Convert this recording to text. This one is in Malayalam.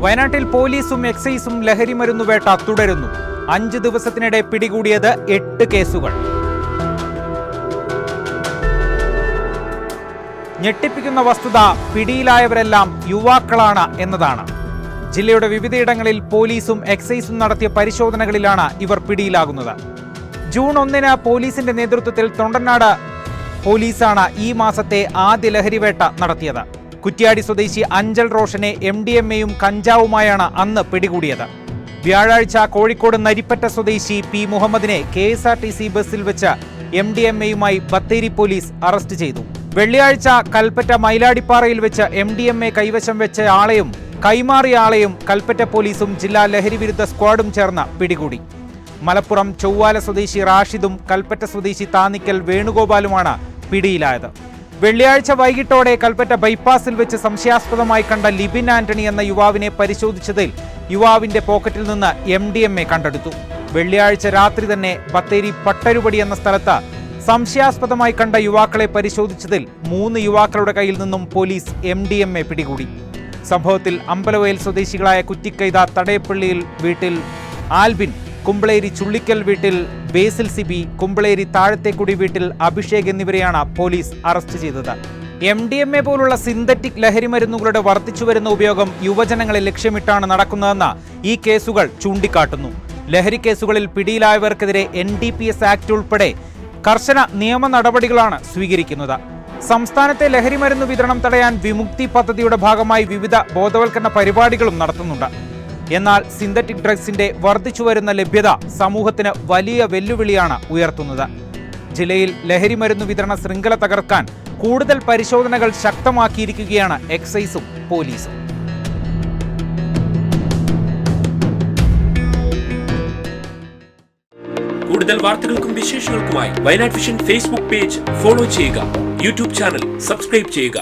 വയനാട്ടിൽ പോലീസും എക്സൈസും ലഹരിമരുന്നുവേട്ട തുടരുന്നു. 5 ദിവസത്തിനിടെ പിടികൂടിയത് 8 കേസുകൾ. ഞെട്ടിപ്പിക്കുന്ന വസ്തുത പിടിയിലായവരെല്ലാം യുവാക്കളാണ് എന്നതാണ്. ജില്ലയുടെ വിവിധയിടങ്ങളിൽ പോലീസും എക്സൈസും നടത്തിയ പരിശോധനകളിലാണ് ഇവർ പിടിയിലാകുന്നത്. ജൂൺ 1 പോലീസിന്റെ നേതൃത്വത്തിൽ തൊണ്ടനാട് പോലീസാണ് ഈ മാസത്തെ ആദ്യ ലഹരിവേട്ട നടത്തിയത്. കുറ്റ്യാടി സ്വദേശി അഞ്ചൽ റോഷനെ MDMA-യും കഞ്ചാവുമായാണ് അന്ന് പിടികൂടിയത്. വ്യാഴാഴ്ച കോഴിക്കോട് നരിപ്പറ്റ സ്വദേശി പി മുഹമ്മദിനെ KSRTC ബസ്സിൽ വെച്ച് MDMA-യുമായി ബത്തേരി പോലീസ് അറസ്റ്റ് ചെയ്തു. വെള്ളിയാഴ്ച കൽപ്പറ്റ മൈലാടിപ്പാറയിൽ വെച്ച് MDMA കൈവശം വെച്ച ആളെയും കൈമാറിയ ആളെയും കൽപ്പറ്റ പോലീസും ജില്ലാ ലഹരിവിരുദ്ധ സ്ക്വാഡും ചേർന്ന് പിടികൂടി. മലപ്പുറം ചൊവ്വാല സ്വദേശി റാഷിദും കൽപ്പറ്റ സ്വദേശി താന്നിക്കൽ വേണുഗോപാലുമാണ് പിടിയിലായത്. വെള്ളിയാഴ്ച വൈകിട്ടോടെ കൽപ്പറ്റ ബൈപ്പാസിൽ വെച്ച് സംശയാസ്പദമായി കണ്ട ലിബിൻ ആന്റണി എന്ന യുവാവിനെ പരിശോധിച്ചതിൽ യുവാവിന്റെ പോക്കറ്റിൽ നിന്ന് MDMA കണ്ടെടുത്തു. വെള്ളിയാഴ്ച രാത്രി തന്നെ ബത്തേരി പട്ടരുപടി എന്ന സ്ഥലത്ത് സംശയാസ്പദമായി കണ്ട യുവാക്കളെ പരിശോധിച്ചതിൽ 3 യുവാക്കളുടെ കയ്യിൽ നിന്നും പോലീസ് MDMA പിടികൂടി. സംഭവത്തിൽ അമ്പലവയൽ സ്വദേശികളായ കുറ്റിക്കൈത തടയപ്പള്ളിയിൽ വീട്ടിൽ ആൽബിൻ, കുമ്പളേരി ചുള്ളിക്കൽ വീട്ടിൽ ബേസിൽ സിബി, കുമ്പളേരി താഴത്തേക്കുടി വീട്ടിൽ അഭിഷേക് എന്നിവരെയാണ് പോലീസ് അറസ്റ്റ് ചെയ്തത്. MDMA പോലുള്ള സിന്തറ്റിക് ലഹരിമരുന്നുകളുടെ വർദ്ധിച്ചുവരുന്ന ഉപയോഗം യുവജനങ്ങളെ ലക്ഷ്യമിട്ടാണ് നടക്കുന്നതെന്ന് ഈ കേസുകൾ ചൂണ്ടിക്കാട്ടുന്നു. ലഹരി കേസുകളിൽ പിടിയിലായവർക്കെതിരെ NDPS ആക്ട് ഉൾപ്പെടെ കർശന നിയമ നടപടികളാണ് സ്വീകരിക്കുന്നത്. സംസ്ഥാനത്തെ ലഹരിമരുന്ന് വിതരണം തടയാൻ വിമുക്തി പദ്ധതിയുടെ ഭാഗമായി വിവിധ ബോധവൽക്കരണ പരിപാടികളും നടത്തുന്നുണ്ട്. എന്നാൽ സിന്തറ്റിക് ഡ്രഗ്സിന്റെ വർദ്ധിച്ചുവരുന്ന ലഭ്യത സമൂഹത്തിന് വലിയ വെല്ലുവിളിയാണ് ഉയർത്തുന്നത്. ജില്ലയിൽ ലഹരിമരുന്ന് വിതരണ ശൃംഖല തകർക്കാൻ കൂടുതൽ പരിശോധനകൾ ശക്തമാക്കിയിരിക്കുകയാണ് എക്സൈസും പോലീസും. കൂടുതൽ വാർത്തകൾക്കും വിശേഷങ്ങൾക്കുമായി Wayanad Vision Facebook page follow ചെയ്യുക. യൂട്യൂബ് ചാനൽ സബ്സ്ക്രൈബ് ചെയ്യുക.